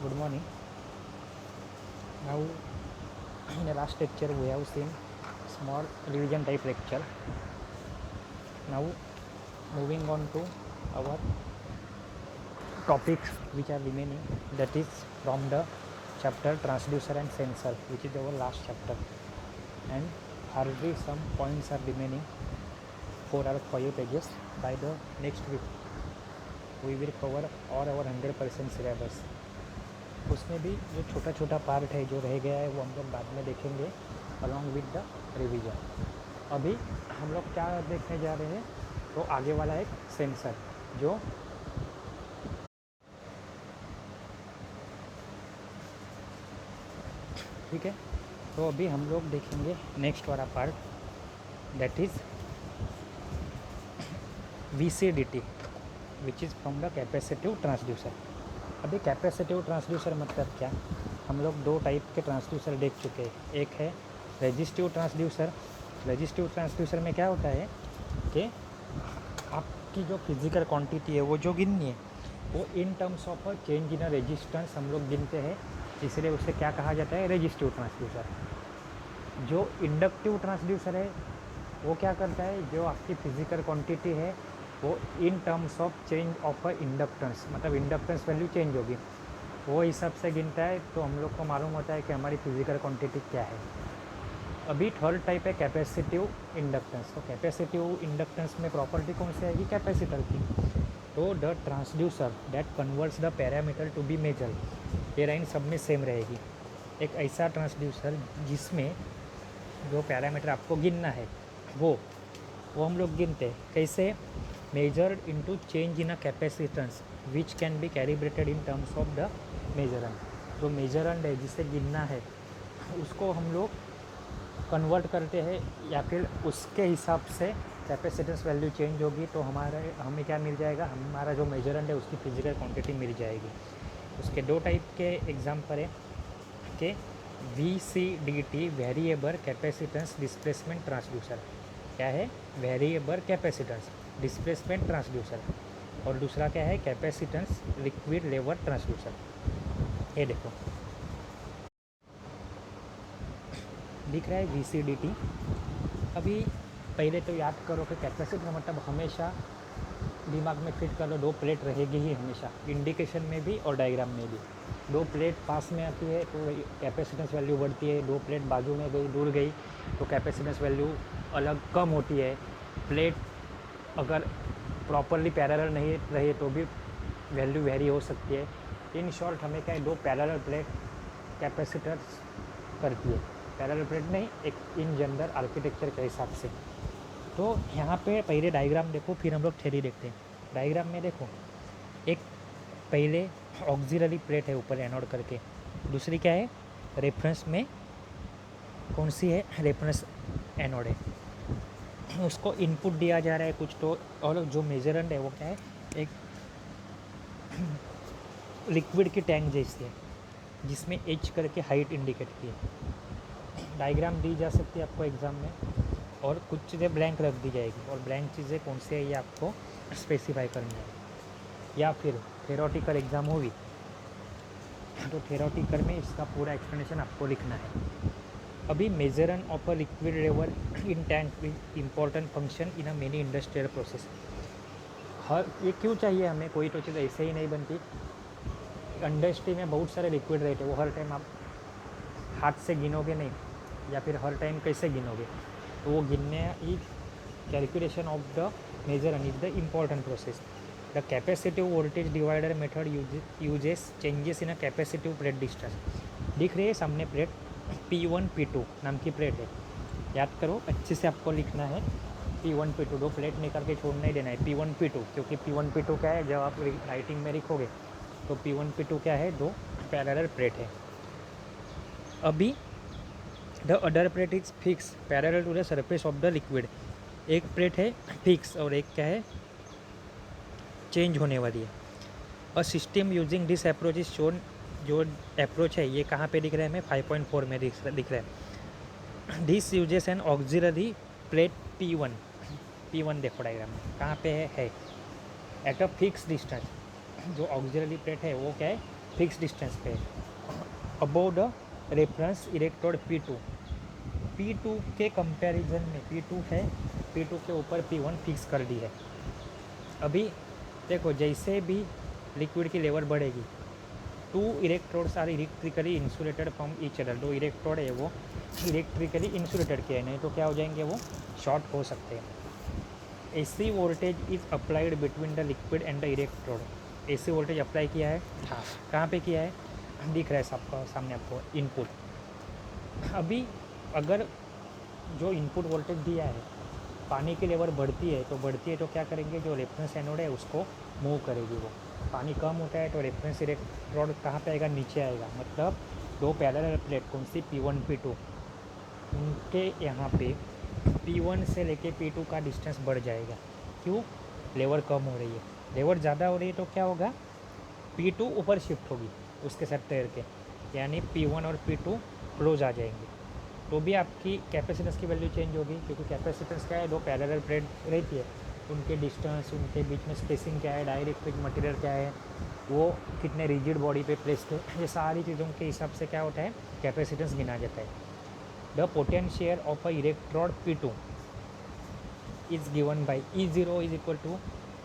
Good morning. Now, in the last lecture, we have seen small revision type lecture. Now, moving on to our topics which are remaining, that is from the chapter transducer and sensor, which is our last chapter, and hardly some points are remaining, 4 or 5 pages. By the next week we will cover all our 100% syllabus. उसमें भी जो छोटा छोटा part है जो रह गया है वो हम लोग बाद में देखेंगे अलॉन्ग विद द रिवीजन. अभी हम लोग क्या देखने जा रहे हैं, तो आगे वाला एक सेंसर जो ठीक है. तो अभी हम लोग देखेंगे नेक्स्ट वाला part, that is VCDT which is from the capacitive transducer. अभी कैपेसिटिव ट्रांसड्यूसर मतलब क्या, हम लोग दो टाइप के ट्रांसड्यूसर देख चुके हैं. एक है रेजिस्टिव ट्रांसड्यूसर. रेजिस्टिव ट्रांसड्यूसर में क्या होता है कि आपकी जो फिजिकल क्वांटिटी है वो जो गिननी है वो इन terms of change in resistance हम लोग गिनते हैं, इसलिए उसे क्या कहा जाता है, रेजिस्टिव ट्रांसड्यूसर. जो इंडक्टिव ट्रांसड्यूसर है वो क्या करता है, जो आपकी फिजिकल क्वांटिटी है वो इन terms of change of inductance, मतलब इंडक्टेंस वैल्यू चेंज होगी, वो हिसाब से गिनता है. तो हम लोग को मालूम होता है कि हमारी फिजिकल क्वांटिटी क्या है. अभी थर्ड टाइप है कैपेसिटिव इंडक्टेंस. तो कैपेसिटिव इंडक्टेंस में प्रॉपर्टी कौन सी आएगी, कैपेसिटर की. तो the transducer that converts the parameter to be measured, ये लाइन सब में सेम रहेगी. एक ऐसा ट्रांसड्यूसर जिसमें जो पैरामीटर आपको गिनना है वो हम लोग गिनते हैं कैसे, measured into change in a capacitance which can be calibrated in terms of the measurand. जो मेजरेंट है जिसे गिनना है उसको हम लोग कन्वर्ट करते हैं, या फिर उसके हिसाब से कैपेसिटेंस वैल्यू चेंज होगी तो हमें क्या मिल जाएगा, हमारा जो मेजरेंट है उसकी फिजिकल क्वांटिटी मिल जाएगी. उसके दो टाइप के एग्जाम्पल है कि VCDT variable capacitance displacement transducer. क्या है, वेरिएबल कैपेसिटेंस डिस्प्लेसमेंट ट्रांसड्यूसर. और दूसरा क्या है, कैपेसिटेंस लिक्विड लेवल ट्रांसड्यूसर. ये देखो दिख रहा है VCDT. अभी पहले तो याद करो कि कैपेसिटर मतलब हमेशा दिमाग में फिट कर लो, दो प्लेट रहेगी ही हमेशा, इंडिकेशन में भी और डायग्राम में भी. दो प्लेट पास में आती है तो कैपेसिटेंस वैल्यू बढ़ती है, दो प्लेट बाजू में गई, दूर गई तो कैपेसिटेंस वैल्यू अलग कम होती है. प्लेट अगर प्रॉपरली पैरेलल नहीं रहे तो भी वैल्यू वेरी हो सकती है. इन शॉर्ट हमें क्या है, दो पैरेलल प्लेट कैपेसिटर्स करती है. पैरेलल प्लेट नहीं, एक इन जनरल आर्किटेक्चर के हिसाब से. तो यहाँ पे पहले डायग्राम देखो, फिर हम लोग थ्योरी देखते हैं. डायग्राम में देखो, एक पहले ऑक्सिलरी प्लेट है ऊपर एनोड करके, दूसरी क्या है, रेफरेंस में कौन सी है, रेफरेंस एनोड है. उसको इनपुट दिया जा रहा है कुछ तो, और जो मेजरेंट है वो क्या है, एक लिक्विड की टैंक जैसी है जिसमें एच करके हाइट इंडिकेट की है. डायग्राम दी जा सकती है आपको एग्ज़ाम में, और कुछ चीज़ें ब्लैंक रख दी जाएगी, और ब्लैंक चीज़ें कौन सी है ये आपको स्पेसिफाई करनी है. या फिर थ्योरेटिकल एग्ज़ाम होगी तो थ्योरेटिकल में इसका पूरा एक्सप्लेनेशन आपको लिखना है. अभी measurand of a liquid level in tank important function in a many industrial process. हर ये क्यों चाहिए हमें, कोई तो चीज़ ऐसे ही नहीं बनती. इंडस्ट्री में बहुत सारे लिक्विड रहते हैं, वो हर टाइम आप हाथ से गिनोगे नहीं, या फिर हर टाइम कैसे गिनोगे, तो वो गिनने ही calculation of the measurand is the important process. The capacitive voltage divider method uses changes in a capacitive plate distance. दिख रही है सामने प्लेट, P1 P2 नाम की प्लेट है. याद करो अच्छे से, आपको लिखना है P1 P2, दो प्लेट निकाल के छोड़ नहीं देना है. P1 P2, क्योंकि P1 P2 क्या है, जब आप राइटिंग में लिखोगे तो P1 P2 क्या है, दो पैरेलल प्लेट है. अभी the other plate is fix parallel to the surface of the liquid. एक प्लेट है फिक्स और एक क्या है, चेंज होने वाली है. A system using this approach is shown. जो अप्रोच है ये कहाँ पे दिख रहा है, हमें 5.4 में दिख रहा है. This uses N auxiliary plate P1. P1 देखो डायग्राम में कहाँ पे है एट अ फिक्स डिस्टेंस. जो ऑक्सिलरी प्लेट है वो क्या है, फिक्स डिस्टेंस पे above the reference electrode P2। P2 के कंपैरिजन में P2 है, P2 के ऊपर P1 फिक्स कर दी है। अभी देखो जैसे भी लिक्विड की लेवल बढ़ेगी, 2 electrodes are electrically insulated from each other. 2 electrode है वो इलेक्ट्रिकली इंसुलेटेड किया है, नहीं तो क्या हो जाएंगे, वो शॉर्ट हो सकते हैं। AC voltage is applied between the liquid and the electrode. AC voltage apply किया है, हाँ कहाँ पे किया है, दिख रहा है सबका सामने आपको इनपुट। अभी अगर जो इनपुट वोल्टेज दिया है, पानी की लेवल बढ़ती है तो क्या करेंगे, जो रेफरेंस एनोड है उसको मूव करेगी वो। पानी कम होता है तो रेफरेंस इलेक्ट्रोड कहाँ पे आएगा, नीचे आएगा। मतलब 2 पैरेलल प्लेट कौन सी, P1 P2, उनके यहाँ पे P1 से लेके P2 का डिस्टेंस बढ़ जाएगा। क्यों, लेवल कम हो रही है। लेवल ज़्यादा हो रही है तो क्या होगा, P2 ऊपर शिफ्ट होगी उसके साथ तैर के, यानी P1 और P2 क्लोज आ जाएंगे। तो भी आपकी कैपेसिटेंस की वैल्यू चेंज होगी, क्योंकि कैपेसिटेंस क्या है, 2 पैरेलल प्लेट रहती है, उनके डिस्टेंस, उनके बीच में स्पेसिंग क्या है, डाइलेक्ट्रिक मटेरियल क्या है, वो कितने रिजिड बॉडी पे प्लेस्ड है, ये सारी चीज़ों के हिसाब से क्या होता है, कैपेसिटेंस गिना जाता है। The potential of a electrode P2 is given by E0 is equal to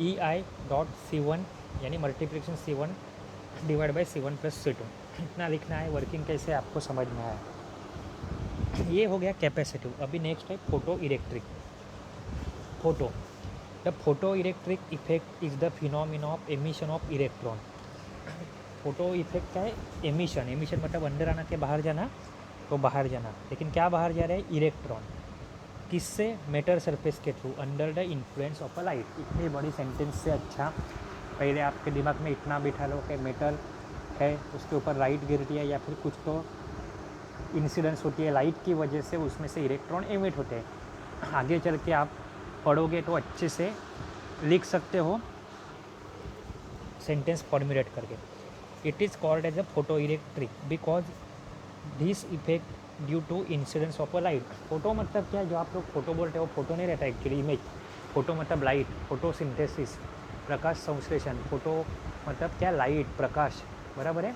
EI.C1 यानी multiplication C1 divide by C1 plus C2। इतना लिखना है, वर्किंग कैसे आपको समझ में आया। ये हो गया कैपेसिटिव। अभी नेक्स्ट है photo electric. Photo, the photo electric effect is the phenomena of emission of electron. Photo effect क्या है, एमिशन। एमिशन मतलब अंदर आना के बाहर जाना, तो बाहर जाना, लेकिन क्या बाहर जा रहा है, इलेक्ट्रॉन। किससे, मेटल सरफेस के through, under the influence of a light. इतनी बड़ी सेंटेंस से अच्छा पहले आपके दिमाग में इतना बिठा लो कि मेटल है, उसके ऊपर लाइट गिरती है या फिर कुछ तो इंसिडेंस होती है लाइट की वजह से, उसमें से इलेक्ट्रॉन एमिट होते हैं। आगे चल के आप पढ़ोगे तो अच्छे से लिख सकते हो सेंटेंस फॉर्मुलेट करके। It is called as a photo electric because this effect due to incidence of a light. Photo मतलब क्या है, जो आप लोग फोटो बोलते हो, वो फोटो नहीं रहता एक्चुअली, इमेज। फोटो मतलब लाइट, फोटोसिंथेसिस, प्रकाश संश्लेषण। फोटो मतलब क्या, लाइट, प्रकाश, बराबर है।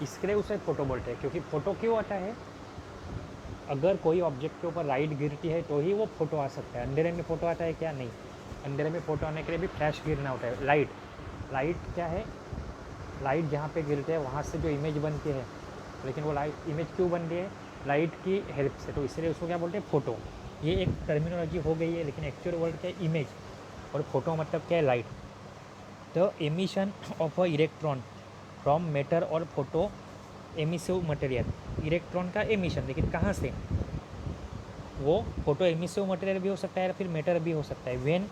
इसके लिए उसे फ़ोटो बोलते हैं। क्योंकि फ़ोटो क्यों आता है, अगर कोई ऑब्जेक्ट के ऊपर लाइट गिरती है तो ही वो फ़ोटो आ सकता है। अंधेरे में फ़ोटो आता है क्या, नहीं। अंधेरे में फ़ोटो आने के लिए भी फ्लैश गिरना होता है। लाइट क्या है, लाइट जहाँ पे गिरते हैं वहाँ से जो इमेज बनती है, लेकिन वो लाइट इमेज क्यों बन रही है, लाइट की हेल्प से, तो इसलिए उसको क्या बोलते हैं, फ़ोटो। ये एक टर्मिनोलॉजी हो गई है, लेकिन एक्चुअल वर्ड क्या है, इमेज। और फोटो मतलब क्या है, light. The emission of a electron from matter और फोटो एमिसिव मटेरियल। इलेक्ट्रॉन का एमिशन, लेकिन कहाँ से, वो फोटो एमिसिव मटेरियल भी हो सकता है, फिर मैटर भी हो सकता है। व्हेन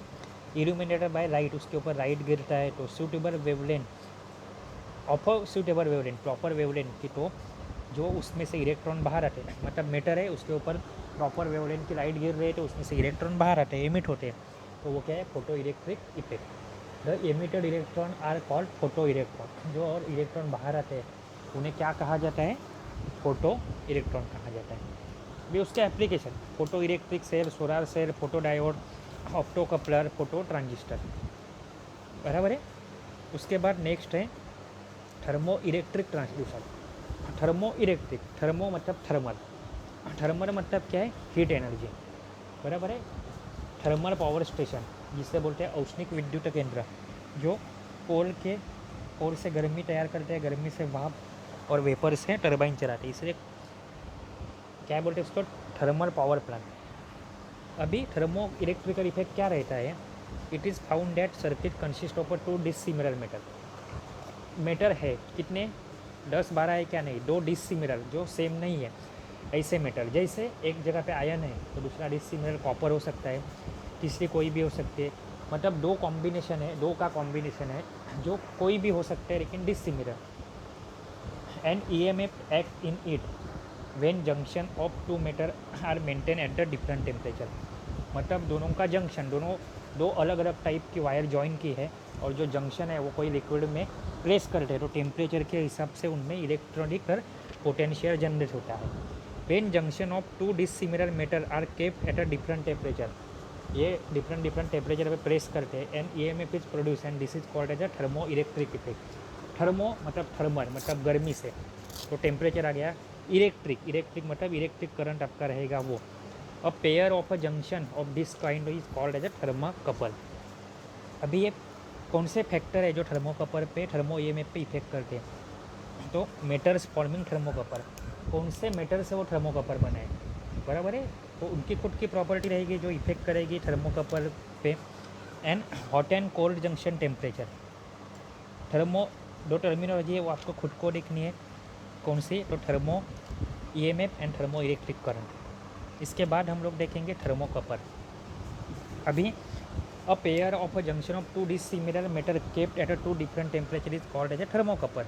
इल्यूमिनेटेड बाय लाइट, उसके ऊपर लाइट गिरता है तो suitable wavelength of a suitable wavelength, proper wavelength की, तो जो उसमें से इलेक्ट्रॉन बाहर आते हैं, मतलब मैटर है उसके ऊपर प्रॉपर वेवलेंथ की लाइट गिर रही है तो उसमें से इलेक्ट्रॉन बाहर आते हैं, एमिट होते हैं, तो वो क्या है, photo electric effect. The emitted electron are called photo electron. जो और इलेक्ट्रॉन बाहर आते हैं उन्हें क्या कहा जाता है, फोटो इलेक्ट्रॉन कहा जाता है। भी उसके application, photo electric cell, solar cell, photo diode, opto coupler, photo transistor, बराबर है। उसके बाद नेक्स्ट है thermo electric transducer. Thermo electric, thermo मतलब थर्मल, थर्मल मतलब क्या है, हीट एनर्जी, बराबर है। थर्मल पावर स्टेशन, जिसे बोलते हैं औष्णिक विद्युत केंद्र, जो कोल से गर्मी तैयार करते हैं, गर्मी से भाप और वेपर से टरबाइन चलाते हैं, इसलिए क्या बोलते हैं उसको, थर्मल पावर प्लांट। अभी थर्मो इलेक्ट्रिकल इफेक्ट क्या रहता है, it is found that circuit consist of 2 dissimilar metal. Metal है कितने, 10-12 है क्या, नहीं, 2 डिसिमिलर जो सेम नहीं है, ऐसे मेटल। जैसे एक जगह पे आयन है तो दूसरा डिसिमिलर कॉपर हो सकता है, तीसरी कोई भी हो सकती है। मतलब 2 कॉम्बिनेशन है, 2 का कॉम्बिनेशन है जो कोई भी हो सकते हैं लेकिन dissimilar. And EMF act in it when junction of 2 metal are maintain at the different temperature. मतलब दोनों का जंक्शन, दो अलग अलग टाइप की वायर जॉइन की है, और जो जंक्शन है वो कोई लिक्विड में प्लेस करते हैं तो टेम्परेचर के हिसाब से उनमें इलेक्ट्रॉनिक पोटेंशियल जनरेट होता है। When junction of 2 dissimilar metal are kept at a different temperature, ये डिफरेंट टेम्परेचर पे प्रेस करते हैं, and EMF is produce and this is called as a thermo electric effect. Thermo मतलब thermal मतलब गर्मी से, तो टेम्परेचर आ गया। इलेक्ट्रिक मतलब इलेक्ट्रिक करंट आपका रहेगा वो। A pair of a junction of this kind is called as a thermocouple. अभी ये कौन से फैक्टर है जो थर्मोकपल पे थर्मो ईएमएफ पे इफेक्ट करते हैं? तो मेटर्स फॉर्मिंग थर्मोकपल, कौन से मेटर से वो थर्मोकपल बना है, बराबर है। तो उनकी खुद की प्रॉपर्टी रहेगी जो इफेक्ट करेगी थर्मोकपल पे। And hot and cold junction temperature, thermo दो टर्मिनोलॉजी है वो आपको खुद को देखनी है, कौन सी, तो thermo EMF and thermo electric current. इसके बाद हम लोग देखेंगे थर्मोकपल। अभी a pair of a junction of two dissimilar metal kept at a two different temperature is called as a thermocouple,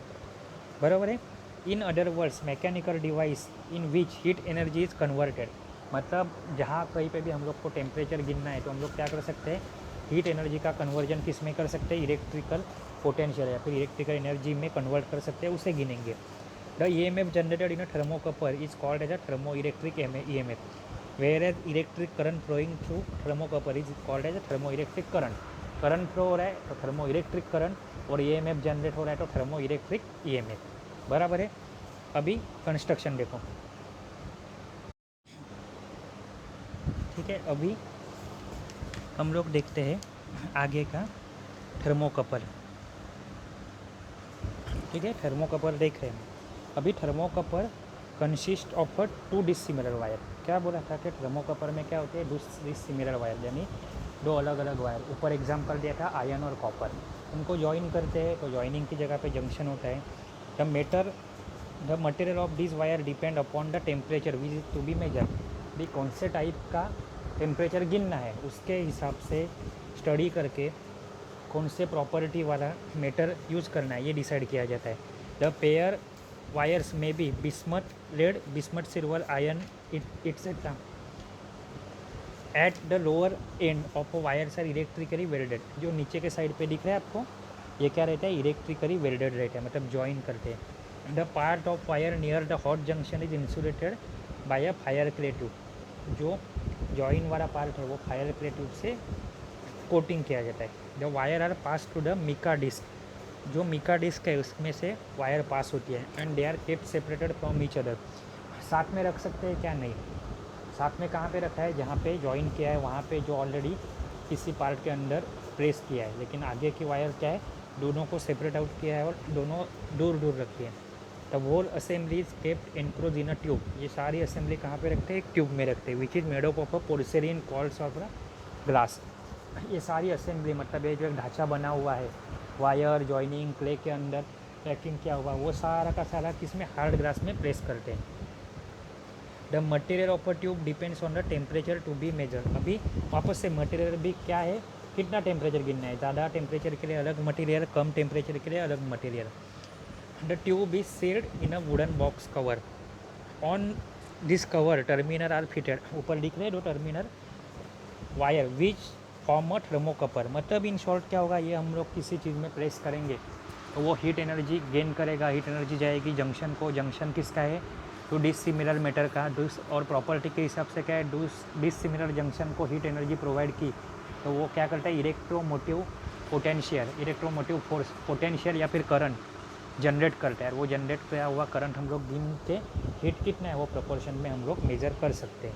बराबर है। In other words mechanical device in which heat energy is converted, मतलब जहाँ कहीं पे भी हम लोग को टेम्परेचर गिनना है तो हम लोग क्या कर सकते हैं, हीट एनर्जी का कन्वर्जन किस में कर सकते हैं, इलेक्ट्रिकल पोटेंशियल या फिर इलेक्ट्रिकल एनर्जी में कन्वर्ट कर सकते हैं, उसे गिनेंगे। The EMF generated in a thermocouple is called as a thermo electric EMF, whereas electric current flowing through thermocouple is called as thermo electric current. Current flow हो रहा है तो थर्मो इलेक्ट्रिक करंट, और ईएमएफ जनरेट हो रहा है तो thermo electric EMF, बराबर है। अभी कंस्ट्रक्शन देखो, ठीक है। अभी हम लोग देखते हैं आगे का थर्मोकपल, ठीक है। थर्मोकपल देख रहे हैं अभी। Thermocouple consist of a to dissimilar wire, क्या बोला था कि थर्मोकपल में क्या होते हैं, टू डिसिमिलर वायर, यानी दो अलग अलग वायर। ऊपर एग्जांपल दिया था आयरन और कॉपर, उनको जॉइन करते हैं तो जॉइनिंग की जगह पे जंक्शन होता है। The material of this wire depend upon the temperature which is to be measured, भी कौन से टाइप का टेम्परेचर गिनना है उसके हिसाब से स्टडी करके कौन से प्रॉपर्टी वाला मेटर यूज़ करना है ये डिसाइड किया जाता है। The pair wires may be bismuth lead, bismuth silver, iron etcetera. At the lower end of wires are electrically welded, जो नीचे के साइड पे दिख रहा है आपको, ये क्या रहता है, इलेक्ट्रिकली वेल्डेड रहता है, मतलब जॉइन करते हैं। The part of wire near the hot junction is insulated by a fire clay tube, जो जॉइन वाला पार्ट है वो फायर क्ले ट्यूब से कोटिंग किया जाता है। The wire are pass to the mica disc, जो मिका डिस्क है उसमें से वायर पास होती है। And they are kept separated from each other, साथ में रख सकते हैं क्या, नहीं। साथ में कहाँ पे रखा है, जहाँ पे जॉइन किया है वहाँ पे जो ऑलरेडी किसी पार्ट के अंदर प्रेस किया है, लेकिन आगे की वायर क्या है, दोनों को सेपरेट आउट किया है और दोनों दूर दूर रखी है। The whole assembly is kept enclose in a tube, ये सारी असेंबली कहाँ पे रखते हैं, एक ट्यूब में रखते हैं, which is made of a porcelain colds of glass. ये सारी असेंबली मतलब ये जो एक ढांचा बना हुआ है, वायर जॉइनिंग क्ले के अंदर पैकिंग किया हुआ, वो सारा का सारा किसमें, हार्ड ग्लास में प्रेस करते हैं। The material of a tube depends on the temperature to be measured, अभी वापस से मटेरियल भी क्या है, कितना टेम्परेचर गिनना है, ज़्यादा टेम्परेचर के लिए अलग मटेरियल, कम टेम्परेचर के लिए अलग material. The tube is sealed in a wooden box cover, on this cover terminal are fitted, ऊपर दिख रहे हैं दो terminal wire which form a thermocouple, मतलब इन शॉर्ट क्या होगा, ये हम लोग किसी चीज़ में प्रेस करेंगे तो वो हीट एनर्जी गेन करेगा, हीट एनर्जी जाएगी जंक्शन को, जंक्शन किसका है, टू डिसिमिलर मेटर का, डूस, और प्रॉपर्टी के हिसाब से क्या है, डिसिमिलर जंक्शन को हीट एनर्जी प्रोवाइड की तो वो क्या करता है, electromotive potential, electromotive force potential या फिर करंट जनरेट करता है। वो जनरेट किया हुआ करंट हम लोग गिन के हीट कितना है वो प्रोपोर्शन में हम लोग मेजर कर सकते हैं,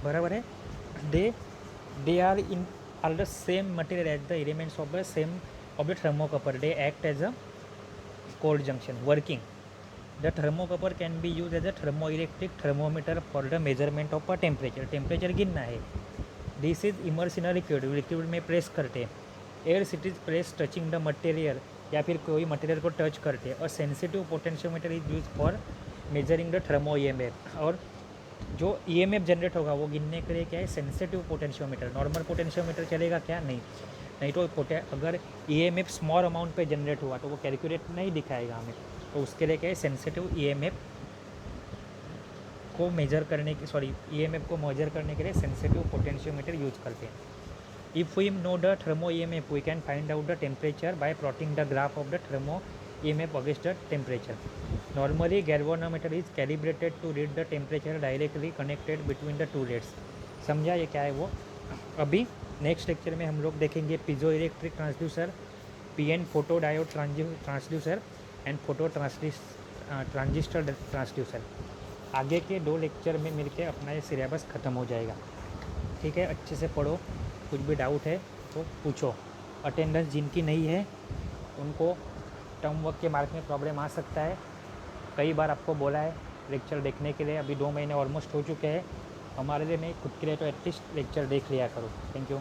बराबर है। They are in are the same material as the elements of the same of the thermocouple, they act as a cold junction. Working, the thermocouple can be used as a thermoelectric thermometer for the measurement of a temperature, temperature गिनना है। This is immersed in a liquid, liquid में press करते हैं। Air it is press touching the material, या फिर कोई material को touch करते हैं। और sensitive potentiometer is use for measuring the thermo EMF, और जो ईएमएफ जनरेट होगा वो गिनने के लिए क्या है, सेंसिटिव पोटेंशियोमीटर। नॉर्मल पोटेंशियोमीटर चलेगा क्या, नहीं, नहीं तो अगर ईएमएफ स्मॉल अमाउंट पे जनरेट हुआ तो वो कैलकुलेट नहीं दिखाएगा हमें, तो उसके लिए क्या है, सेंसिटिव ईएमएफ को मेजर करने की, ईएमएफ को मेजर करने के लिए सेंसिटिव पोटेंशियोमीटर यूज करते हैं। If we know the thermo EMF we can find out the temperature by plotting the graph of the thermo EMF against the temperature. Normally galvanometer is calibrated to read the temperature directly connected between the two leads. समझा ये क्या है वो। अभी next lecture में हम लोग देखेंगे piezo electric transducer PN photo diode transducer and photo transistor transducer. आगे के 2 लेक्चर में मिलके अपना ये सिलेबस ख़त्म हो जाएगा। ठीक है, अच्छे से पढ़ो, कुछ भी डाउट है तो पूछो। अटेंडेंस जिनकी नहीं है उनको टर्म वर्क के मार्क में प्रॉब्लम आ सकता है। कई बार आपको बोला है लेक्चर देखने के लिए, अभी 2 महीने ऑलमोस्ट हो चुके हैं। हमारे लिए नहीं, खुद के लिए तो एटलीस्ट लेक्चर देख लिया करो। Thank you.